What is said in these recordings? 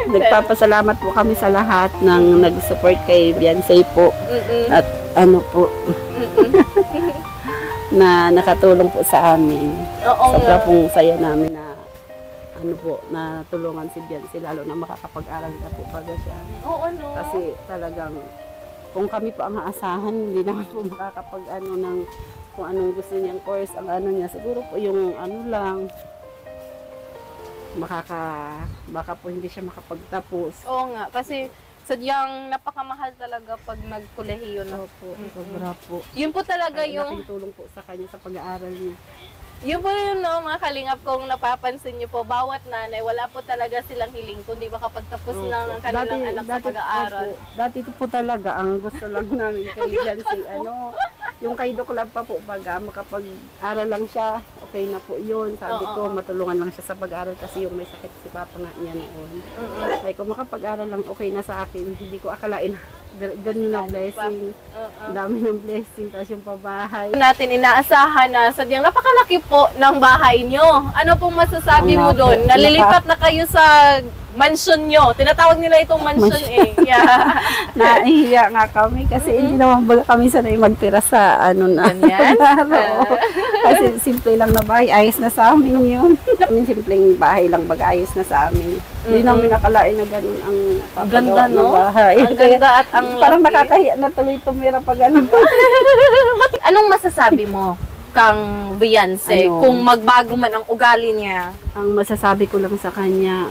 Nagpapasalamat po kami sa lahat ng nag-support kay Beyonce po. At ano po, na nakatulong po sa amin. Sobra pong saya namin na ano po, na tulungan si Beyonce, lalo na makakapag-aral na po pag siya. Kasi talagang, kung kami po ang aasahan, hindi naman po makakapag ano ng kung anong gusto niyang course, ang ano niya, siguro po yung ano lang, baka po hindi siya makapagtapos. Oo nga, kasi sadyang napakamahal talaga pag nagkolehiyo na. Opo, sobra po. Yun po talaga Ay, yung... laking tulong po sa kanya sa pag-aaral niya. Yun po yun, no, mga kalingap, kung napapansin niyo po, bawat nanay, wala po talaga silang hiling, kundi makapagtapos lang ng kanilang anak sa pag-aaral. Dati po talaga, ang gusto lang namin kay Beyonce, yung kay Doc Love pa po, makapag-aral lang siya, okay na po yun. Sabi ko, matulungan lang siya sa pag-aaral kasi yung may sakit si Papa nga niya noon. Ay, kung makapag-aral lang, okay na sa akin. Hindi ko akalain. Ganun na blessing. Dami ng blessing. Tapos yung pabahay. Natin inaasahan na sadyang napakalaki po ng bahay nyo. Ano pong masasabi mo doon? Nalilipat na kayo sa mansion nyo. Tinatawag nila itong mansion eh. Yeah. Naihiya nga kami kasi hindi naman baga kami sanay magtira sa ano na. Ganyan? Kasi simple lang na bahay, ayos na sa amin yun. Simpleng bahay lang baga, ayos na sa amin. Hindi namin nakalain na ganun ang ganda, no? Bahay. Ang ganda at ang parang nakakahiya na tuloy tumira pag ano. Anong masasabi mo kang Beyonce kung magbago man ang ugali niya? Ang masasabi ko lang sa kanya,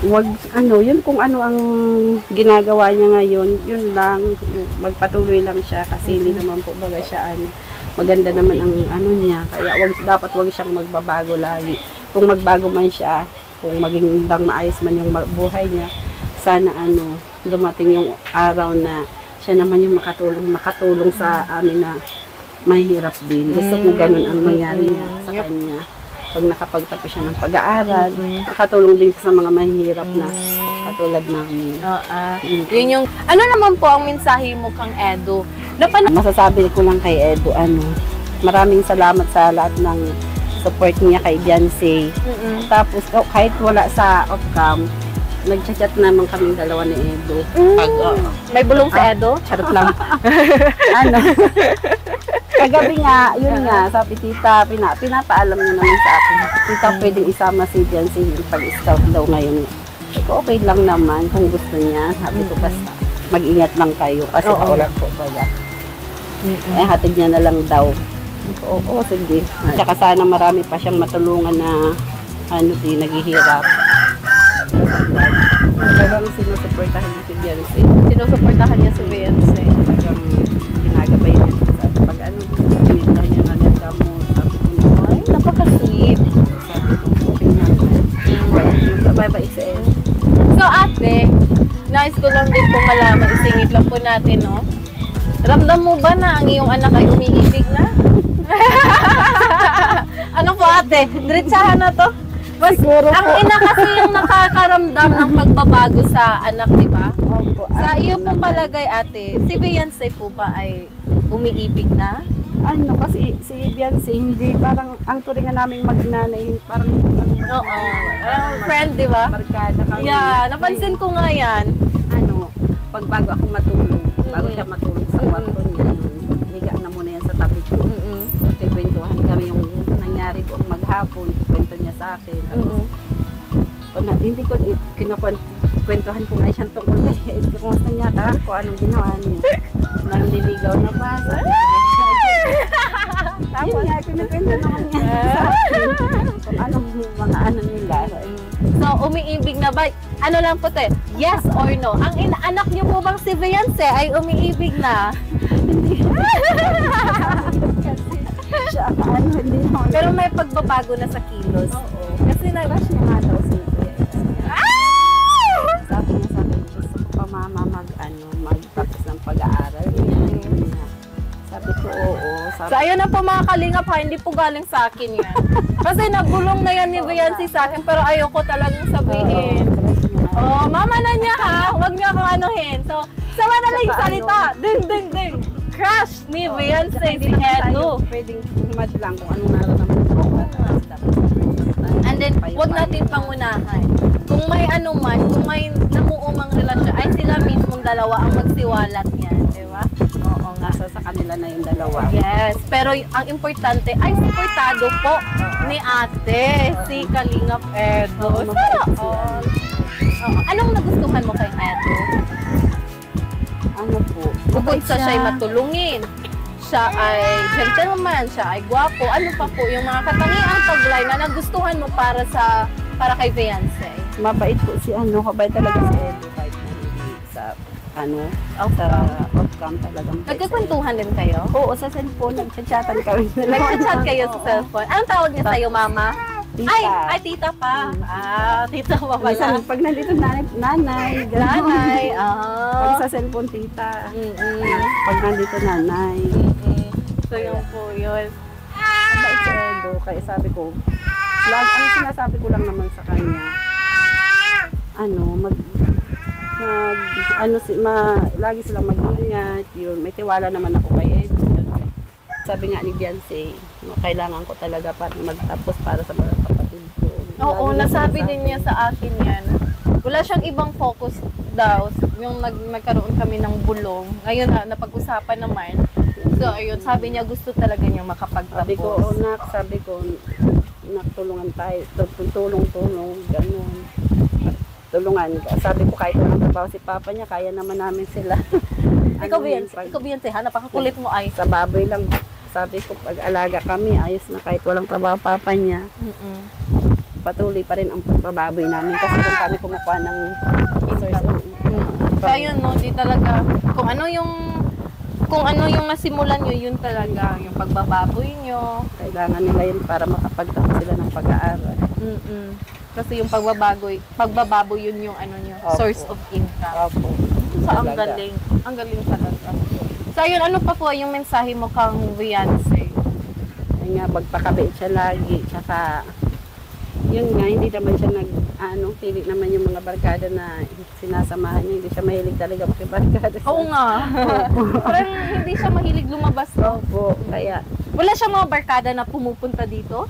yun kung ano ang ginagawa niya ngayon, yun lang, magpatuloy lang siya kasi hindi naman po baga siya maganda naman ang ano niya, kaya dapat wag siyang magbabago lagi. Kung magbago man siya, kung maging maayos man yung buhay niya, sana dumating yung araw na siya naman yung makatulong sa amin na mahirap din. Gusto ko ganun ang mangyari sa kanya. Pag nakapagtapos siya ng pag-aaral, nakatulong din sa mga mahirap na katulad namin. Yun yung, ano naman po ang mensahe mo kang Edu? Masasabi ko lang kay Edu, maraming salamat sa lahat ng support niya kay Beyonce. Tapos kahit wala sa off-cam, nag-chat naman kaming dalawa ni Edu. May bulong sa Edu? Charot lang. Kagabi nga, yun nga, sabi tita, pinapaalam niya naman sa akin. Tita, pwedeng isama si Beyonce yung pag-scout daw ngayon. Okay lang naman kung gusto niya. Sabi ko, basta mag-ingat lang kayo kasi paulan po ba. Hatid niya na lang daw. Oo, sige. Tsaka sana marami pa siyang matulungan na naghihirap. Talagang sinusuportahan niya si Beyonce. Sinusuportahan niya si Beyonce. Talagang ginagabay niya sa pag pinita niya na niya mo. Sabi ko, ay, napaka-sweet. Sabi ko, okay na. Bye-bye sa El. So ate, nais ko lang din po malaman, isingit lang po natin, no? Ramdam mo ba na ang iyong anak ay umiibig na? Ano po ate? Diretsahan na to? Siguro ang ina kasi yung nakakaramdam ng pagbabago sa anak, di ba? Opo. Sa iyo po palagay ate, si Beyonce po ba ay umiibig na? Kasi si Beyonce, hindi parang ang turingan naming mag-nanay, parang Oo. Friend, di ba? Barkada kami. Yeah, napansin ko nga yan. Pag bago ako matulog, bago siya matulog sa kwarto niya, higa na muna yan sa tabi ko. Kwentuhan kami yung nangyari ko maghapon, kwento niya sa akin. Hindi ko kwentuhan ko nga siyang tungkol kay kumusta niya ka, kung anong ginawa niya. Nanliligaw na ba? Tapos nga, kinikwento naman niya sa akin kung anong mga nila. So, umiibig na ba? Ano lang po te? Yes or no? Ang anak niyo po bang si Beyonce ay umiibig na? Hindi. Siya, hindi naman. Pero may pagbabago na sa kilos. Oo. Kasi Crush niya nga daw si Beyonce. Sabi niya sa akin, gusto ko pa mama magtapos ng pag-aaral. Sabi ko, oo. So, ayun na po mga kalingap ha, hindi po galing sa akin yan. Kasi nagulong na yan ni Beyonce sa akin, pero ayoko talagang sabihin. Mama na niya ha, huwag niya akong anuhin. So, sa madaling salita, ding ding ding, crush ni Beyonce si Edu. Pwedeng image lang kung anong nararamdaman ko. And then, huwag natin pangunahan. Kung may ano man, kung may namuumang relasyon, ay sila mismong dalawa ang magsiwalat yan, di ba? Oo nga. Nasa sa kanila na yung dalawa. Yes, pero ang importante ay supportado po ni ate, si Kalingap Edo. Oo, Sana mabait siya. all. Oo. Anong nagustuhan mo kay Edo? Ano po? Bukod sa siya'y matulungin, siya ay gentleman, siya ay gwapo, ano pa po yung mga katangiang taglay na nagustuhan mo para kay fiancé? Mabait po si ano, kabait talaga si Edo kahit na hindi sa ano, sa outcome talagang bait. Nagkakwentuhan din kayo? Oo, sa cellphone, nagchat-chatan kami. Nag-chat kayo sa Oo. cellphone. Anong tawag niya sa'yo, mama? Tita. Ay, tita pa. Tita pa pala. Minsan, pag nandito nanay, gano'n. Nanay. Pag sa cellphone, tita. Mm-mm. Pag nandito nanay. So, yun po yun. Mabait si Edo, kaya sabi ko, ang sinasabi ko lang naman sa kanya, lagi silang mag-ingat, yun, may tiwala naman ako kay Edo. Sabi nga ni Beyonce, kailangan ko talaga para magtapos para sa mga kapatid ko. Oo, Lagi na nasabi sinasabi. din niya sa akin yan. Wala siyang ibang focus daw. Yung nagkaroon kami ng bulong. Ngayon na, napag-usapan naman. So, ayun, sabi niya gusto talaga niyang makapagtapos. Sabi ko, tulungan tayo, tulong-tulong, gano'n. Tulungan ka. Sabi ko, kahit walang trabaho si Papa niya, kaya naman namin sila. Ikaw, Ano, Beyonce, ha? Napakakulit mo ay. sa baboy lang. Sabi ko, pag alaga kami, ayos na kahit walang trabaho Papa niya. Mm-mm. Patuloy pa rin ang pagbababoy namin kasi doon kami kumukuha ng source of So, ayun, no, di talaga, kung ano yung nasimulan nyo, yun talaga, yung pagbababoy nyo. kailangan nila yun para makapagtapos sila ng pag-aaral. Mm-mm. Kasi yung pagbababoy yun yung ano nyo, Opo. source of income. Opo. So, ang Talaga. galing. Ang galing talaga. So, ayun, ano pa po yung mensahe mo kang Beyonce? Ay nga, magpakabait siya lagi. Tsaka, yun nga, hindi naman siya pili naman yung mga barkada na sinasamahan niya. Hindi siya mahilig talaga makibarkada. Oo nga. Parang hindi siya mahilig lumabas, no? Opo, kaya, Wala siyang mga barkada na pumupunta dito?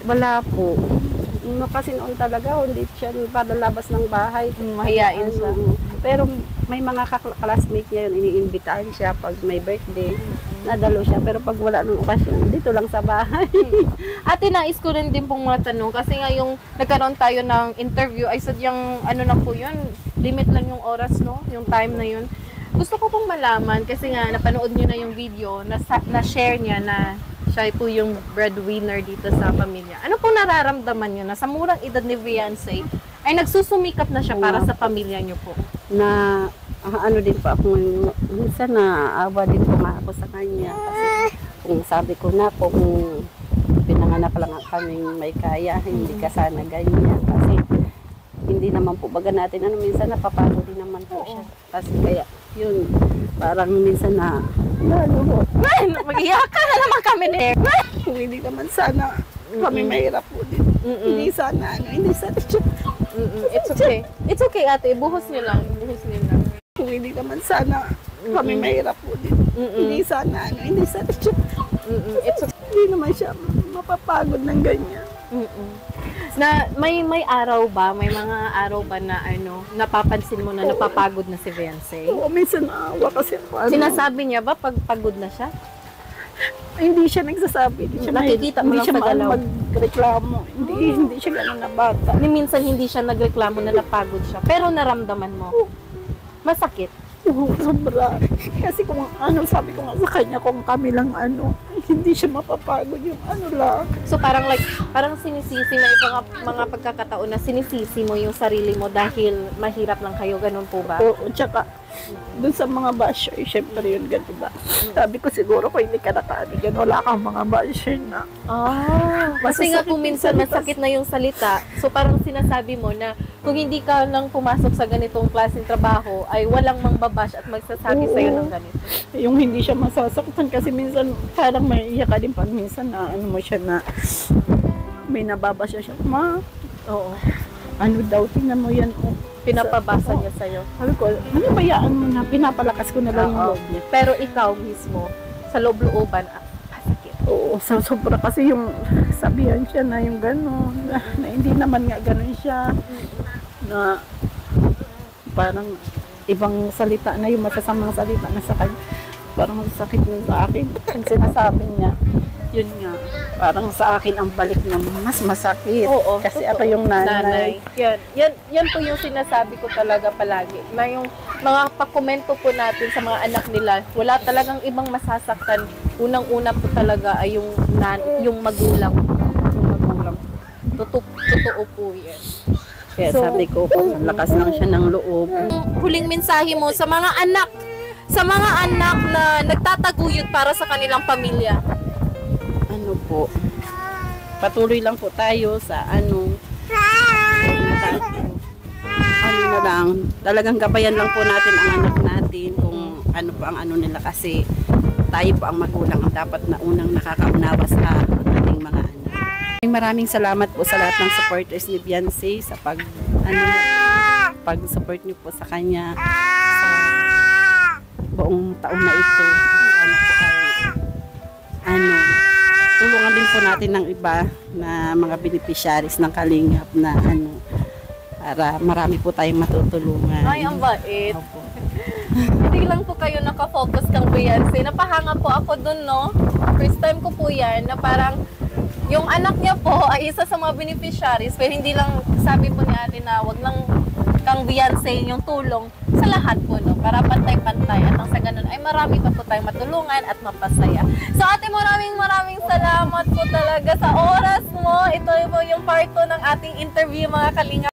wala po. Kasi noon talaga, hindi siya padalabas ng bahay. Mahiyain siya. Pero may mga classmate niya yun, iniimbitahan siya pag may birthday. Nadalo siya, pero pag wala ng okasyon, dito lang sa bahay. Ate, nais ko rin din pong matanong kasi nga yung nagkaroon tayo ng interview ay sadyang ano lang po yun, limit lang yung oras, no? Yung time na yun. Gusto ko pong malaman kasi nga napanood nyo na yung video na share niya na siya po yung breadwinner dito sa pamilya. Ano pong nararamdaman nyo na sa murang edad ni Beyonce ay nagsusumikap na siya para sa pamilya nyo po? Na ano din po ako, minsan naawa din po nga ako sa kanya. Kasi kung sabi ko na po, kung pinanganak lang kaming may kaya, hindi ka sana ganyan. Kasi hindi naman po baga natin, minsan napapagod din naman po siya. Kasi kaya, yun, parang minsan naluhot. Mag-iyakan na naman kami there. Kung hindi naman sana kami mahirap po din. Hindi sana, hindi sana siya. It's okay. It's okay, ate. Buhos niyo lang. Buhos niyo lang. Kung hindi naman sana kami mahirap po din. Hindi sana, hindi sana siya. It's okay. Hindi naman siya mapapagod ng ganyan. Na may araw ba, may mga araw ba na napapansin mo na napapagod na si Beyonce? Oo, minsan naawa kasi ako. Sinasabi niya ba pag pagod na siya? Hindi siya nagsasabi. Hindi siya, Nakikita mo lang sa galaw. magreklamo. Hindi siya gano'n na bata. Ni minsan hindi siya nagreklamo na napagod siya, pero naramdaman mo. Masakit. Oo, sobra. Kasi kung sabi ko nga sa kanya, kung kami lang hindi siya mapapagod yung lang. So parang sinisisi mo yung mga pagkakataon na sinisisi mo yung sarili mo dahil mahirap lang kayo, ganun po ba? Oo, tsaka dun sa mga basher, syempre yun, gano'n ba? Sabi ko siguro kung hindi ka nakaano dyan, wala kang mga basher na. Kasi nga Masasakit kung yung minsan salita. masakit na yung salita, so parang sinasabi mo na kung hindi ka lang pumasok sa ganitong klaseng trabaho, ay walang mangbabash at magsasabi Oo. sa'yo ng ganito. Yung hindi siya masasaktan kasi minsan parang may iyak ka din pag minsan na mo siya na may nababasya siya. Ma, Oo. daw, tingnan mo yan. Pinapabasa niya sa'yo. Sabi ko, bayaan mo na, pinapalakas ko na lang yung Oo. loob niya. Pero ikaw mismo, sa loob-looban, masakit. Oo, sobra kasi yung sabihan siya na yung gano'n, na hindi naman nga gano'n siya. na parang ibang salita na, yung masasamang salita na sa kanya. Parang sakit na sa akin. Ang sinasabi niya, yun nga, parang sa akin ang balik niya mas masakit. Oo, kasi totoo. ako yung nanay. Yan po yung sinasabi ko talaga palagi. Na yung mga pakomento po natin sa mga anak nila, wala talagang ibang masasaktan. Unang-una po talaga ay yung magulang. Totoo po yan. Kaya So, sabi ko, lakas lang siya ng loob. Huling mensahe mo sa mga anak na nagtataguyod para sa kanilang pamilya. Ano po, patuloy lang po tayo sa ano na lang, talagang gabayan lang po natin ang anak natin kung ano po ang ano nila, kasi tayo po ang magulang ang dapat na unang nakakaunawa sa ating mga anak. Maraming salamat po sa lahat ng supporters ni Beyonce sa pag-support niyo po sa kanya sa buong taon na ito. Sana po tulungan din po natin ng iba na mga beneficiaries ng Kalingap na para marami po tayong matutulungan. Ay, ang bait. Opo. Hindi lang po kayo nakafocus kang Beyonce. Napahanga po ako dun, no? First time ko po yan na parang yung anak niya po ay isa sa mga beneficiaries, pero hindi lang, sabi po ni ate na wag lang kang Beyonce yung tulong sa lahat po, no? Para pantay-pantay at ang sa ganun ay marami pa po tayong matulungan at mapasaya. So ate, maraming salamat po talaga sa oras mo. Ito po yung part 2 ng ating interview, mga Kalinga.